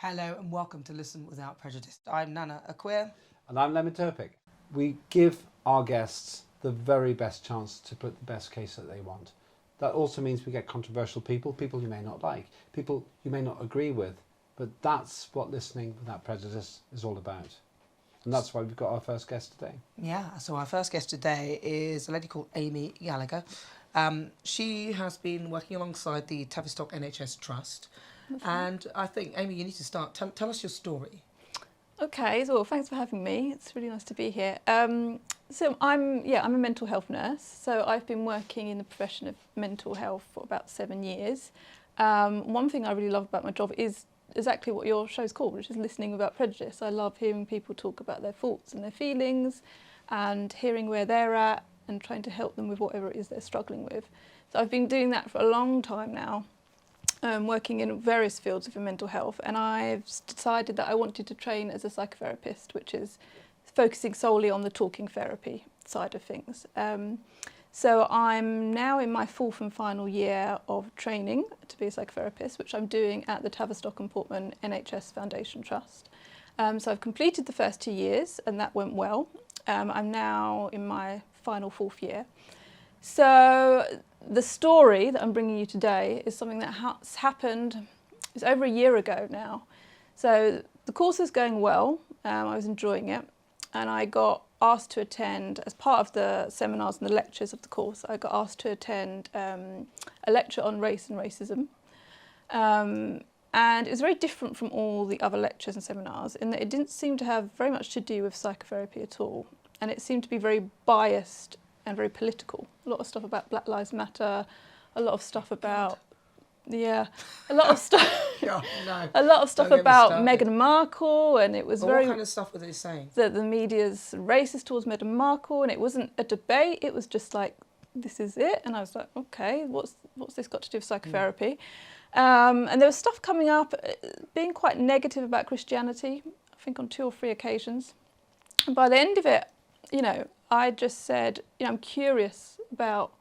Hello and welcome to Listen Without Prejudice. I'm Nana Akua. And I'm Lembit. We give our guests the very best chance to put the best case that they want. That also means we get controversial people you may not like, people you may not agree with, but that's what Listening Without Prejudice is all about. And that's why we've got our first guest today. Yeah, so our first guest today is a lady called Amy Gallagher. She has been working alongside the Tavistock NHS Trust. And I think, Amy, you need to start. Tell us your story. Okay, so thanks for having me. It's really nice to be here. So I'm a mental health nurse. So I've been working in the profession of mental health for about 7 years. One thing I really love about my job is exactly what your show's called, which is Listening Without Prejudice. I love hearing people talk about their thoughts and their feelings and hearing where they're at and trying to help them with whatever it is they're struggling with. So I've been doing that for a long time now. Working in various fields of mental health, and I've decided that I wanted to train as a psychotherapist, which is focusing solely on the talking therapy side of things. So I'm now in my fourth and final year of training to be a psychotherapist, which I'm doing at the Tavistock and Portman NHS Foundation Trust. So I've completed the first 2 years and that went well. I'm now in my final fourth year. So the story that I'm bringing you today is something that has happened, it's over a year ago now. So the course is going well, I was enjoying it, and I got asked to attend, as part of the seminars and the lectures of the course, I got asked to attend a lecture on race and racism. And it was very different from all the other lectures and seminars in that it didn't seem to have very much to do with psychotherapy at all. And it seemed to be very biased and very political. A lot of stuff about Black Lives Matter, a lot of stuff about, a lot of stuff. Oh, no. A lot of stuff about Meghan Markle, and it was What kind of stuff were they saying? That the media's racist towards Meghan Markle, and it wasn't a debate. It was just like, this is it, and I was like, okay, what's this got to do with psychotherapy? And there was stuff coming up, being quite negative about Christianity. I think on 2 or 3 occasions. And by the end of it, I just said, I'm curious about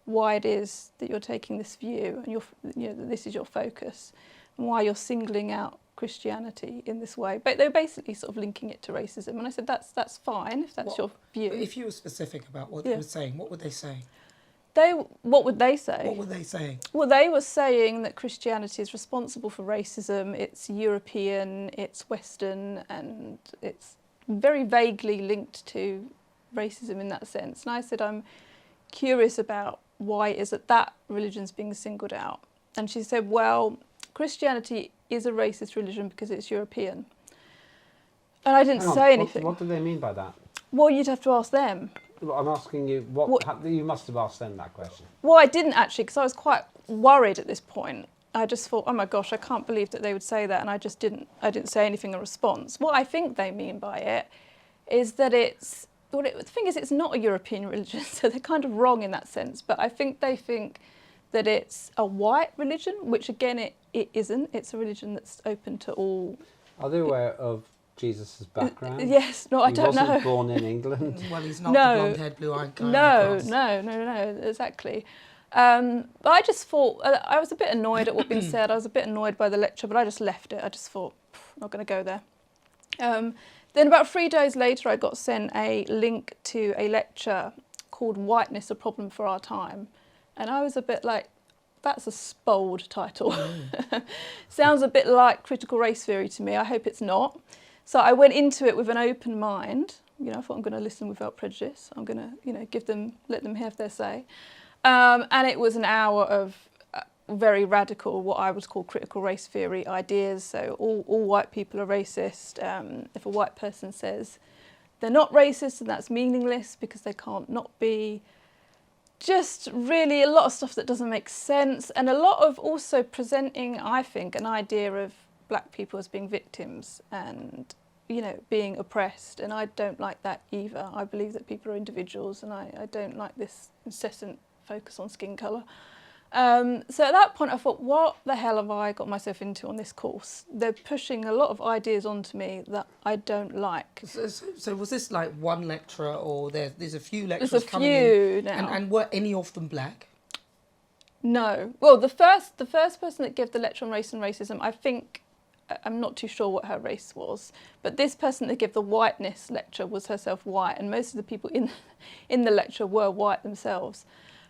why it is that you're taking this view and that this is your focus and why you're singling out Christianity in this way. But they were basically sort of linking it to racism. And I said, that's fine if that's your view. But if you were specific about what they were saying, what would they say? What would they say? What were they saying? Well, they were saying that Christianity is responsible for racism. It's European, it's Western, and it's very vaguely linked to racism in that sense. And I said, I'm curious about why is it that religion's being singled out. And she said, well, Christianity is a racist religion because it's European. And I didn't say anything. What do they mean by that? Well, you'd have to ask them. Well, I'm asking you, you must have asked them that question. Well, I didn't actually, because I was quite worried at this point. I just thought, oh my gosh, I can't believe that they would say that, and I didn't say anything in response. What I think they mean by it is that the thing is, it's not a European religion, so they're kind of wrong in that sense, but I think they think that it's a white religion, which again, it isn't. It's a religion that's open to all. Are they aware of Jesus' background? Yes, no, I don't know. He wasn't born in England. Well, he's not the blonde-haired, blue-eyed guy. No, exactly. But I just thought, I was a bit annoyed at what had been said. I was a bit annoyed by the lecture, but I just left it. I just thought, I'm not going to go there. Then about 3 days later, I got sent a link to a lecture called Whiteness, a Problem for Our Time. And I was a bit like, that's a bold title. Sounds a bit like critical race theory to me. I hope it's not. So I went into it with an open mind. I thought I'm going to listen without prejudice. I'm going to, let them have their say. And it was an hour of very radical, what I would call critical race theory ideas. So all white people are racist. If a white person says they're not racist, then that's meaningless because they can't not be. Just really a lot of stuff that doesn't make sense, and a lot of also presenting, I think, an idea of black people as being victims and, being oppressed. And I don't like that either. I believe that people are individuals, and I don't like this incessant focus on skin colour. So at that point I thought, what the hell have I got myself into on this course? They're pushing a lot of ideas onto me that I don't like. So was this like one lecturer, or there's a few lecturers coming in? There's a few now. And were any of them black? No. Well, the first person that gave the lecture on race and racism, I think I'm not too sure what her race was, but this person that gave the whiteness lecture was herself white, and most of the people in the lecture were white themselves.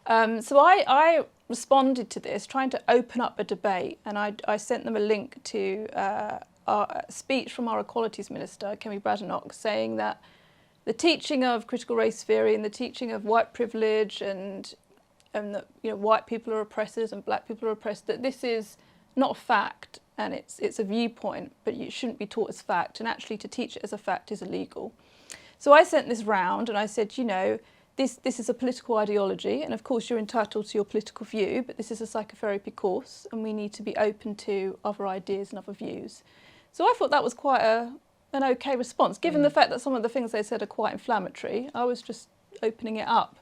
So I responded to this, trying to open up a debate, and I sent them a link to a speech from our Equalities Minister, Kemi Badenoch, saying that the teaching of critical race theory and the teaching of white privilege and that white people are oppressors and black people are oppressed, that this is not a fact and it's a viewpoint, but it shouldn't be taught as fact, and actually to teach it as a fact is illegal. So I sent this round and I said, this is a political ideology, and of course you're entitled to your political view, but this is a psychotherapy course and we need to be open to other ideas and other views. So I thought that was quite an okay response, given the fact that some of the things they said are quite inflammatory. I was just opening it up.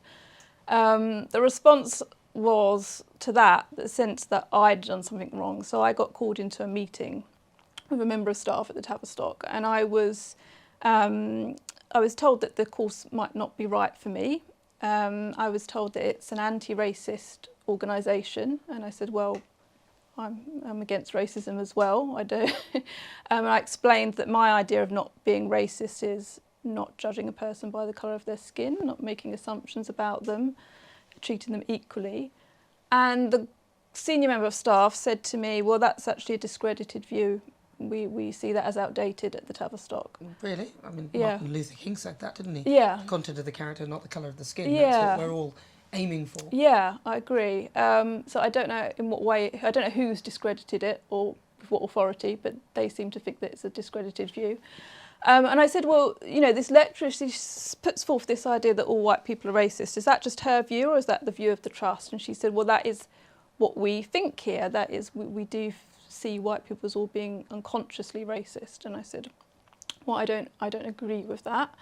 The response was to that, the sense that I'd done something wrong. So I got called into a meeting with a member of staff at the Tavistock, and I was told that the course might not be right for me. I was told that it's an anti-racist organisation, and I said, well, I'm against racism as well. I do. And I explained that my idea of not being racist is not judging a person by the colour of their skin, not making assumptions about them, treating them equally. And the senior member of staff said to me, well, that's actually a discredited view. We see that as outdated at the Tavistock. Really? I mean, Yeah. Martin Luther King said that, didn't he? Yeah. The content of the character, not the colour of the skin. Yeah. That's what we're all aiming for. Yeah, I agree. So I don't know in what way, I don't know who's discredited it or with what authority, but they seem to think that it's a discredited view. And I said, well, this lecturer, she puts forth this idea that all white people are racist. Is that just her view, or is that the view of the trust? And she said, well, that is what we think here. That is, we do see white people as all being unconsciously racist. And I said, well, I don't agree with that.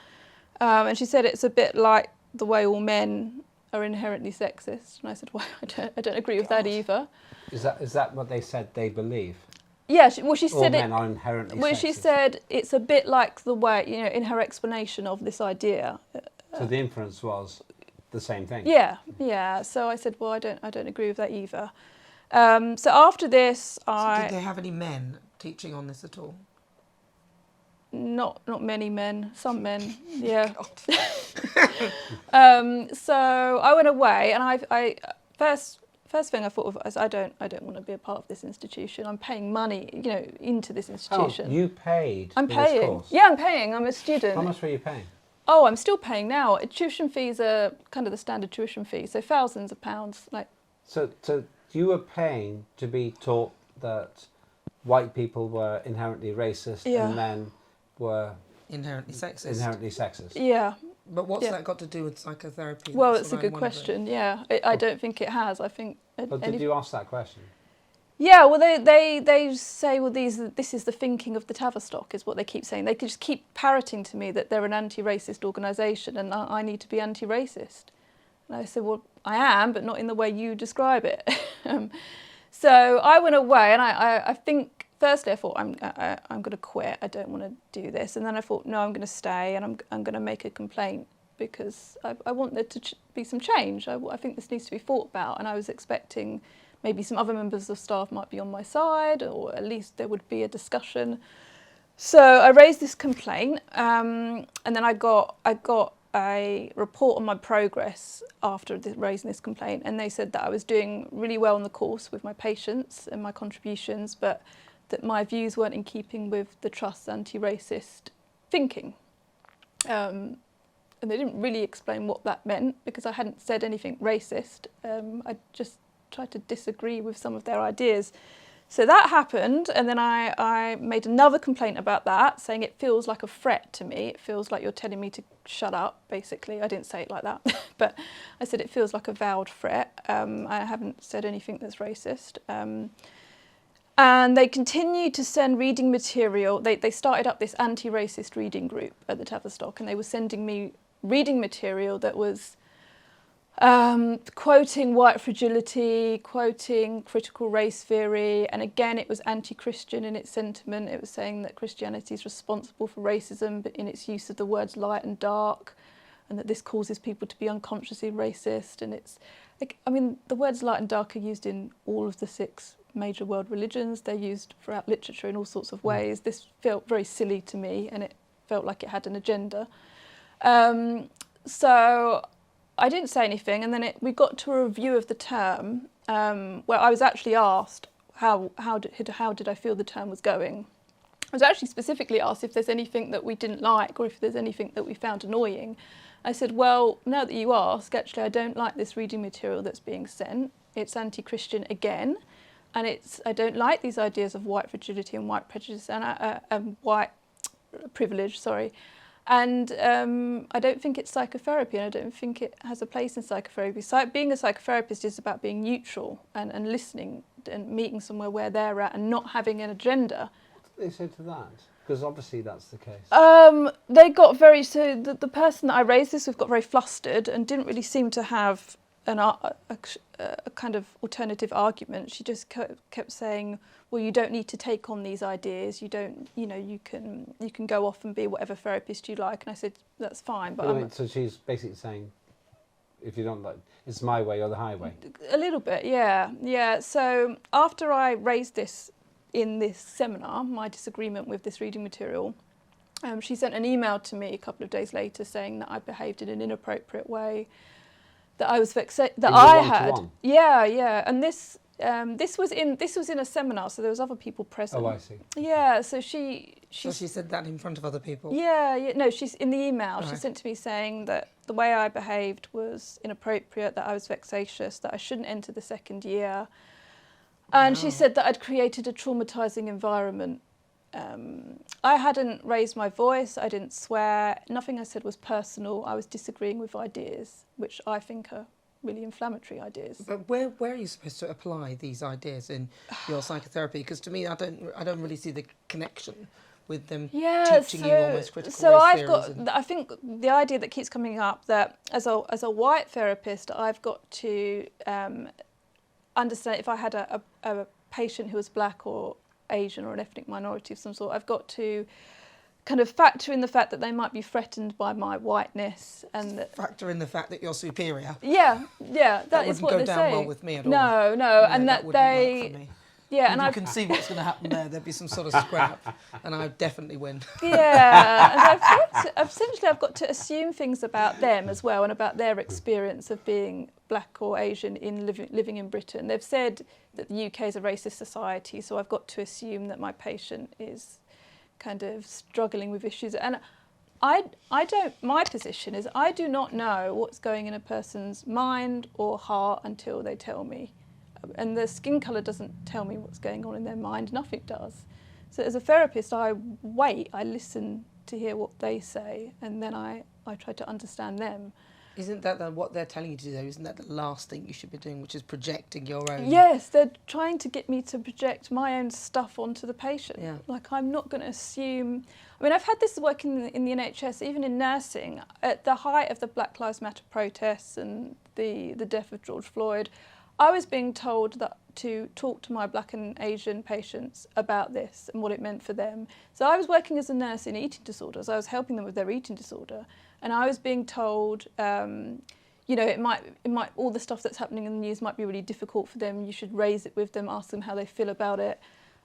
And she said, it's a bit like the way all men are inherently sexist. And I said, well, I don't agree with that either. Is that what they said they believe? Yeah, she All said men are inherently well, sexist. she said it's a bit like the way, in her explanation of this idea. So the inference was the same thing. Yeah. So I said, well, I don't agree with that either. So after this, So did they have any men teaching on this at all? Not many men, some men, yeah. God. So I went away, and I first thing I thought of was I don't want to be a part of this institution. I'm paying money, into this institution. Oh, you paid I'm for paying. this course? Yeah, I'm paying. I'm a student. How much were you paying? Oh, I'm still paying now. Tuition fees are kind of the standard tuition fee, so thousands of pounds. So you were paying to be taught that white people were inherently racist and men were Inherently sexist. inherently sexist. Yeah. But what's that got to do with psychotherapy? Well, That's it's a what good I'm wondering. question. Yeah, I don't think it has. I think. But did you ask that question? Yeah, well, they say, well, this is the thinking of the Tavistock, is what they keep saying. They just keep parroting to me that they're an anti-racist organisation and I need to be anti-racist. And I said, well, I am, but not in the way you describe it. So I went away, and I think, firstly, I thought, I'm going to quit. I don't want to do this. And then I thought, no, I'm going to stay, and I'm going to make a complaint because I want there to be some change. I think this needs to be thought about, and I was expecting maybe some other members of staff might be on my side, or at least there would be a discussion. So I raised this complaint, and then I got a report on my progress after raising this complaint, and they said that I was doing really well in the course with my patients and my contributions, but that my views weren't in keeping with the Trust's anti-racist thinking. And they didn't really explain what that meant because I hadn't said anything racist. I just tried to disagree with some of their ideas. So that happened, and then I made another complaint about that, saying it feels like a threat to me. It feels like you're telling me to shut up, basically. I didn't say it like that, but I said it feels like a vowed threat. I haven't said anything that's racist. And they continued to send reading material. They started up this anti-racist reading group at the Tavistock, and they were sending me reading material that was quoting white fragility, quoting critical race theory, and again it was anti-Christian in its sentiment. It was saying that Christianity is responsible for racism, but in its use of the words light and dark, and that this causes people to be unconsciously racist. And it's, the words light and dark are used in all of the 6 major world religions. They're used throughout literature in all sorts of ways. This felt very silly to me, and it felt like it had an agenda. So I didn't say anything, and then we got to a review of the term where I was actually asked how did I feel the term was going. I was actually specifically asked if there's anything that we didn't like or if there's anything that we found annoying. I said, well, now that you ask, actually I don't like this reading material that's being sent. It's anti-Christian again, and I don't like these ideas of white fragility and white prejudice and white privilege, and I don't think it's psychotherapy, and I don't think it has a place in psychotherapy. Being a psychotherapist is about being neutral and listening and meeting somewhere where they're at and not having an agenda. What did they say to that? Because obviously that's the case. They got the person that I raised this with got very flustered and didn't really seem to have a kind of alternative argument. She just kept saying, well, you don't need to take on these ideas. You don't, you can go off and be whatever therapist you like. And I said, that's fine. But so she's basically saying, if you don't like, it's my way or the highway. A little bit, yeah. So after I raised this in this seminar, my disagreement with this reading material, she sent an email to me a couple of days later saying that I behaved in an inappropriate way, that I was vexed, that I had, yeah, and this was in a seminar, so there was other people present. Oh, I see. Yeah, so she said that in front of other people. Yeah, no, she's in the email. Right. She sent to me saying that the way I behaved was inappropriate, that I was vexatious, that I shouldn't enter the second year, and she said that I'd created a traumatising environment. I hadn't raised my voice, I didn't swear, nothing I said was personal. I was disagreeing with ideas, which I think are really inflammatory ideas. But where are you supposed to apply these ideas in your psychotherapy? Because to me, I don't really see the connection with them teaching you almost critical race theories. I think the idea that keeps coming up that as a white therapist, I've got to understand if I had a patient who was black or Asian or an ethnic minority of some sort, I've got to kind of factor in the fact that they might be threatened by my whiteness, and that factor in the fact that you're superior. Yeah, that is what they're saying. That wouldn't go down well with me at all. No, and that they. Work for me. Yeah, and you can see what's going to happen there. There'd be some sort of scrap, and I'd definitely win. Yeah, and essentially I've got to assume things about them as well, and about their experience of being black or Asian in living in Britain. They've said that the UK is a racist society, so I've got to assume that my patient is kind of struggling with issues. And my position is I do not know what's going in a person's mind or heart until they tell me. And the skin colour doesn't tell me what's going on in their mind, nothing does. So as a therapist, I listen to hear what they say, and then I try to understand them. Isn't that what they're telling you to do, though? Isn't that the last thing you should be doing, which is projecting your own? Yes, they're trying to get me to project my own stuff onto the patient. Yeah. Like, I'm not going to assume... I mean, I've had this work in the NHS, even in nursing. At the height of the Black Lives Matter protests and the death of George Floyd, I was being told that to talk to my black and Asian patients about this and what it meant for them. So I was working as a nurse in eating disorders. I was helping them with their eating disorder. And I was being told, it might all the stuff that's happening in the news might be really difficult for them. You should raise it with them, ask them how they feel about it.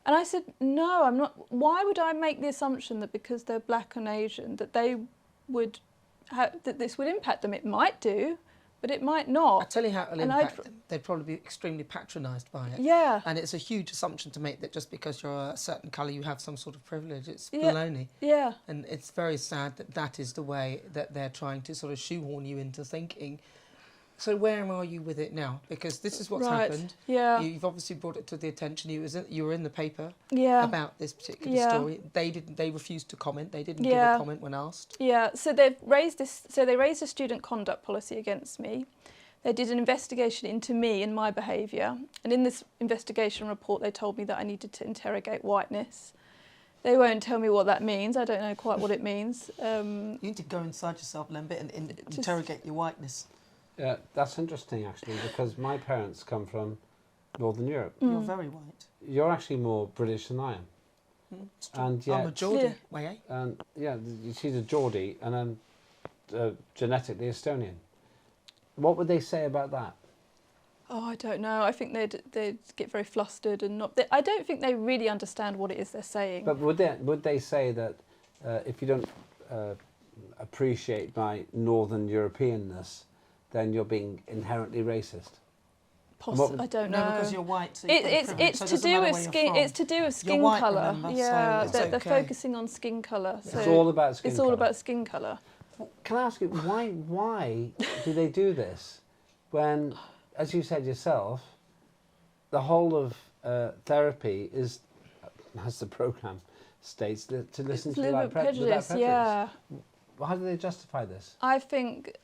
And I said, no, I'm not. Why would I make the assumption that because they're black and Asian that that this would impact them? It might do, but it might not. I tell you how it'll impact them. They'd probably be extremely patronised by it. Yeah. And it's a huge assumption to make that just because you're a certain colour you have some sort of privilege. It's baloney. Yeah. And it's very sad that is the way that they're trying to sort of shoehorn you into thinking. So where are you with it now? Because this is what's happened. Yeah. You've obviously brought it to the attention. You were in the paper about this particular story. They refused to comment. They didn't give a comment when asked. Yeah. So they've raised this. So they raised a student conduct policy against me. They did an investigation into me and my behaviour. And in this investigation report, they told me that I needed to interrogate whiteness. They won't tell me what that means. I don't know quite what it means. You need to go inside yourself, Lembit, and interrogate your whiteness. Yeah, that's interesting actually, because my parents come from Northern Europe. You're very white. You're actually more British than I am. And yet, I'm a Geordie. And she's a Geordie, and I'm genetically Estonian. What would they say about that? Oh, I don't know. I think they'd get very flustered and not. I don't think they really understand what it is they're saying. But would they say that if you don't appreciate my Northern Europeanness, then you're being inherently racist? I don't know. No, because you're white. So It's to do with skin. It's to do with skin colour. Yeah, so they're focusing on skin colour. So it's all about skin. It's all about skin colour. Can I ask you why do they do this when, as you said yourself, the whole of therapy is, as the programme states, to listen to without prejudice. Yeah. How do they justify this? I think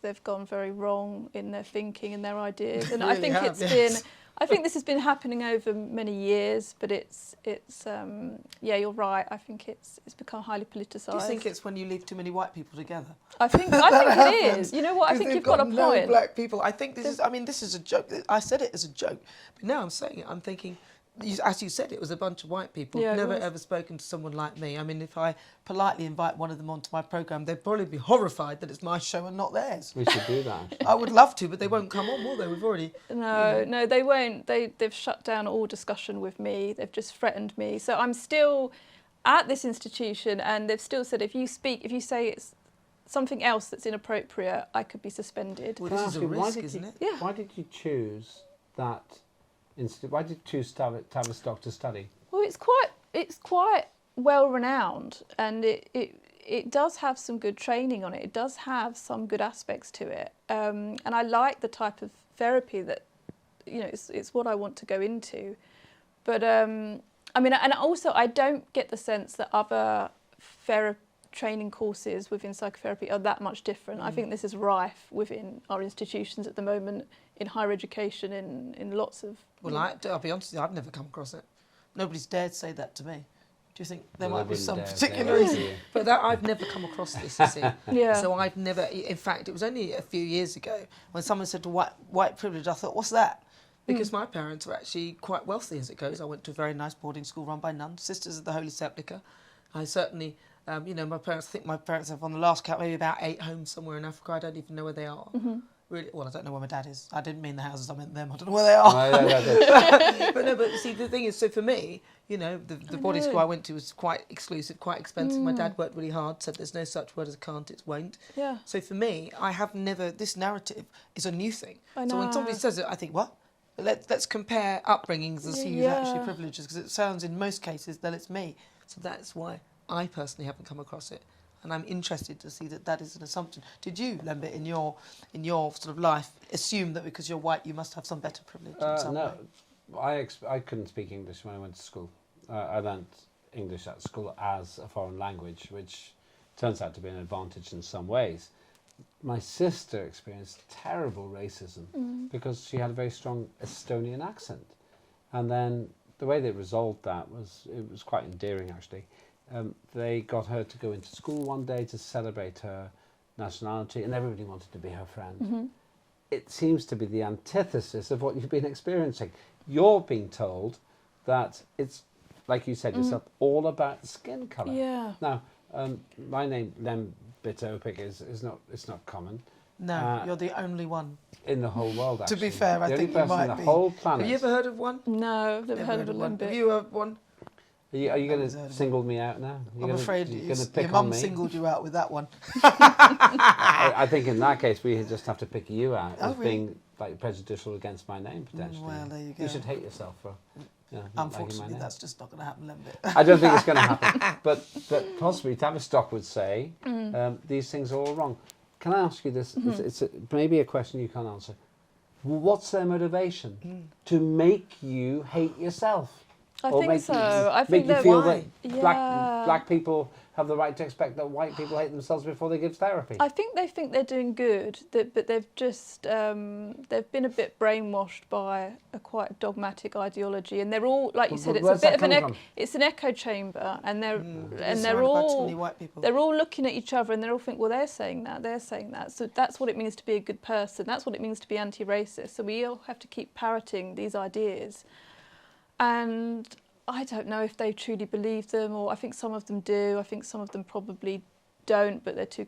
they've gone very wrong in their thinking and their ideas, and They I really think have, it's yes. been. I think this has been happening over many years, but it's yeah, you're right. I think it's become highly politicised. Do you think it's when you leave too many white people together? I think it is. You know what? I think you've got a no point. black people. I think this is. I mean, this is a joke. I said it as a joke, but now I'm saying it. I'm thinking, as you said, it was a bunch of white people. Yeah, Never ever spoken to someone like me. I mean, if I politely invite one of them onto my programme, they'd probably be horrified that it's my show and not theirs. We should do that. I would love to, but they won't come on, will they? We've already. No, they won't. They've shut down all discussion with me. They've just threatened me. So I'm still at this institution, and they've still said if you say it's something else that's inappropriate, I could be suspended. Well, this is a risk, isn't it? Yeah. Why did you choose that institute? Why did you choose Tavistock to study? Well, it's quite well renowned, and it does have some good training on it. It does have some good aspects to it, and I like the type of therapy that, you know, it's what I want to go into. But I mean, and also I don't get the sense that other training courses within psychotherapy are that much different. I think this is rife within our institutions at the moment, in higher education, in lots of. Well, I'll be honest with you, I've never come across it. Nobody's dared say that to me. Do you think there might be some particular reason? But I've never come across this, you see. Yeah. So I've never, in fact, it was only a few years ago when someone said white privilege, I thought, what's that? Because my parents were actually quite wealthy as it goes. I went to a very nice boarding school run by nuns, Sisters of the Holy Sepulchre. I certainly, you know, my parents have on the last count maybe about 8 homes somewhere in Africa. I don't even know where they are. Really, well, I don't know where my dad is. I didn't mean the houses, I meant them. I don't know where they are. But see, the thing is, so for me, you know, the boarding school I went to was quite exclusive, quite expensive. My dad worked really hard, said there's no such word as can't, it's won't. Yeah. So for me, I have never, this narrative is a new thing. I So when know. somebody says it, I think, what? Let's compare upbringings and see who's actually privileged, because it sounds in most cases that it's me. So that's why I personally haven't come across it. And I'm interested to see that is an assumption. Did you, Lembit, in your sort of life, assume that because you're white you must have some better privilege in some way? I couldn't speak English when I went to school. I learned English at school as a foreign language, which turns out to be an advantage in some ways. My sister experienced terrible racism because she had a very strong Estonian accent. And then the way they resolved that it was quite endearing, actually. They got her to go into school one day to celebrate her nationality, and everybody wanted to be her friend. It seems to be the antithesis of what you've been experiencing. You're being told that it's, like you said yourself, all about skin colour. Yeah. Now, my name, Lembit Opik, it's not common. No, you're the only one. In the whole world, actually. To be fair, I think you might be. The whole planet. Have you ever heard of one? No, I've never heard of a Lembit. Have you heard one? Are you going to single me out now? I'm afraid your mum singled you out with that one. I think in that case we just have to pick you out as being like prejudicial against my name potentially. Well, there you go. You should hate yourself for. Unfortunately, that's just not going to happen, Lembit. I don't think it's going to happen. But possibly Tavistock would say these things are all wrong. Can I ask you this? It's maybe a question you can't answer. What's their motivation to make you hate yourself? I think so. I think make you feel why? that black people have the right to expect that white people hate themselves before they give therapy. I think they think they're doing good, but they've just they've been a bit brainwashed by a quite dogmatic ideology, and they're all, like you said, it's a bit of it's an echo chamber, and they're all looking at each other, and they all think, well, they're saying that, so that's what it means to be a good person. That's what it means to be anti-racist. So we all have to keep parroting these ideas. And I don't know if they truly believe them, or I think some of them do. I think some of them probably don't, but they're too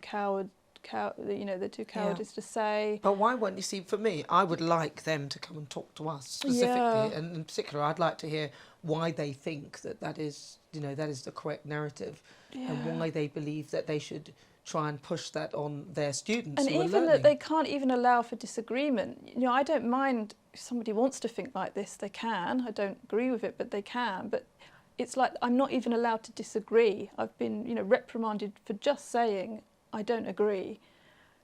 they're too cowardice to say. But why won't you see? For me, I would like them to come and talk to us specifically, and in particular, I'd like to hear why they think that is the correct narrative, and why they believe that they should try and push that on their students. And who are even that learning. they can't even allow for disagreement. I don't mind if somebody wants to think like this, they can. I don't agree with it, but they can. But it's like I'm not even allowed to disagree. I've been, reprimanded for just saying I don't agree.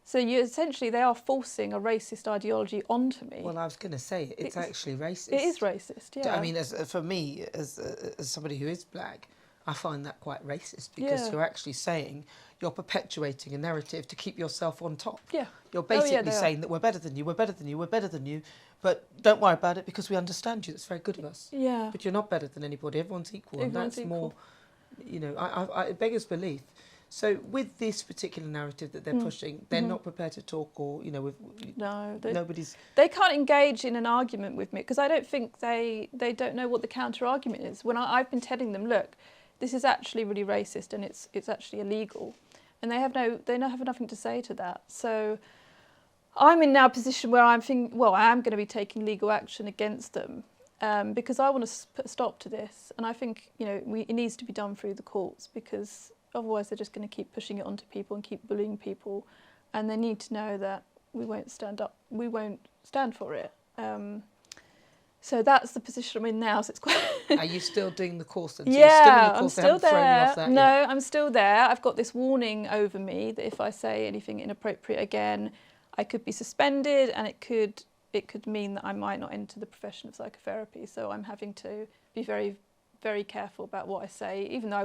So they are forcing a racist ideology onto me. Well, I was going to say it's actually racist. It is racist, yeah. I mean, for me, as somebody who is black, I find that quite racist because you're actually saying you're perpetuating a narrative to keep yourself on top. Yeah. You're basically saying that we're better than you, we're better than you, we're better than you, but don't worry about it because we understand you. That's very good of us. Yeah. But you're not better than anybody. Everyone's equal. Everyone's and that's equal. more, it beggars belief. So with this particular narrative that they're pushing, they're not prepared to talk or, nobody's... They can't engage in an argument with me because I don't think they don't know what the counter-argument is. When I've been telling them, look, this is actually really racist and it's actually illegal. And they have nothing to say to that. So I'm in now a position where I'm thinking, well, I am going to be taking legal action against them because I want to put a stop to this. And I think, it needs to be done through the courts because otherwise they're just going to keep pushing it onto people and keep bullying people. And they need to know that we won't stand for it. So that's the position I'm in now. So it's quite. Are you still doing the course then? So Yeah, you're still in the course, I'm still they haven't thrown you there. off that No, yet? I'm still there. I've got this warning over me that if I say anything inappropriate again, I could be suspended, and it could mean that I might not enter the profession of psychotherapy. So I'm having to be very, very careful about what I say, even though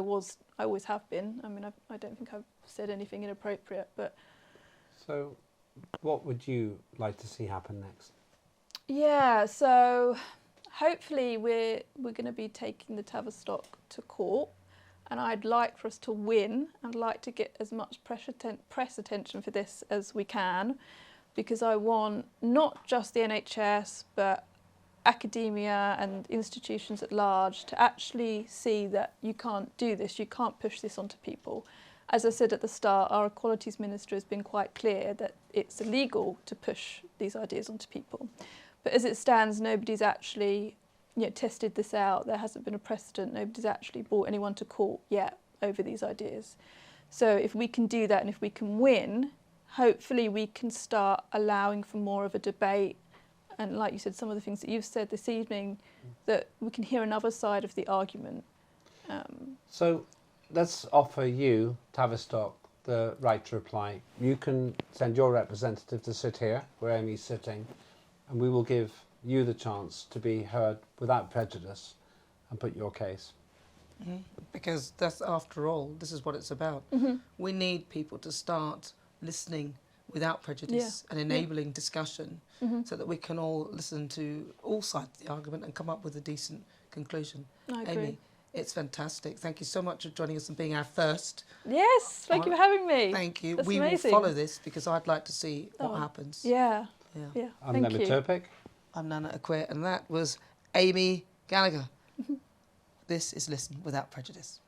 I always have been. I mean, I don't think I've said anything inappropriate, but. So, what would you like to see happen next? Yeah, so hopefully we're going to be taking the Tavistock to court, and I'd like for us to win. I'd like to get as much press attention for this as we can, because I want not just the NHS but academia and institutions at large to actually see that you can't do this, you can't push this onto people. As I said at the start, our Equalities Minister has been quite clear that it's illegal to push these ideas onto people. But as it stands, nobody's actually tested this out. There hasn't been a precedent. Nobody's actually brought anyone to court yet over these ideas. So if we can do that and if we can win, hopefully we can start allowing for more of a debate. And like you said, some of the things that you've said this evening, that we can hear another side of the argument. So let's offer you, Tavistock, the right to reply. You can send your representative to sit here, where Amy's sitting, and we will give you the chance to be heard without prejudice and put your case. Mm-hmm. Because that's, after all, this is what it's about. Mm-hmm. We need people to start listening without prejudice and enabling discussion so that we can all listen to all sides of the argument and come up with a decent conclusion. I agree. Amy, it's fantastic. Thank you so much for joining us and being our first. Yes, thank you for having me. Thank you. That's we amazing. will follow this because I'd like to see what happens. Yeah. I'm Thank Lembit you. Opik. I'm Nana Akua, and that was Amy Gallagher. This is Listen Without Prejudice.